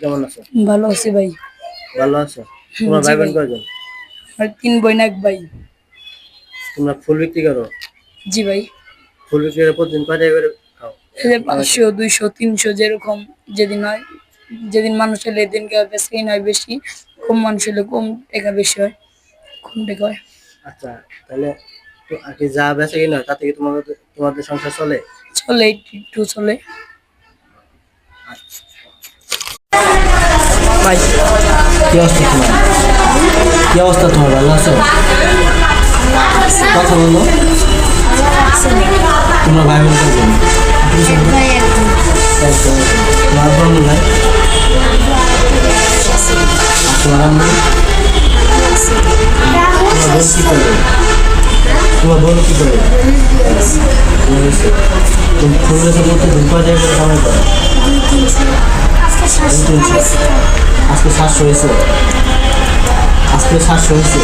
কেমন আছো? ভালো আছি ভাই। ভালো আছো? তোমার জি ভাই বোন ভাই। কয়জন? আর ৩ বোন ১ ভাই। তোমরা ফুল বিক্রি করো? জি ভাই। ফুল বিক্রি করে প্রতিদিন কয় টাকা করে খাও? এই যে কামাই ৫০০, করো? ২০০, ৩০০ যেরকম যেদিন হয়। যেদিন মানুষ হলে এদিনকে বেশি নয় বেশি, কম মানুষ হলে কম টাকা বেশি হয়, কম টাকা হয়। আচ্ছা, তাহলে তো আর কি যা বেচা কিনা হয় তাতে কি তোমাদের সংসার চলে? চলে একটু একটু চলে। আচ্ছা, ভাই কি অবস্থা তোমার? কি অবস্থা তোমার? ভালো আছো? কথা বলো। তোমার ভাই বোন কয়জন? একজন। তোমার বোন নাই? তোমার আম্মু? তোমার বোন কি করে? তোমার বোন কি করে? তুমি ফুল গাছের মধ্যে ঢুকা যায় করে কামাই করো? 300। আজকে 700 হয়েছে? আজকে 700 হয়েছে?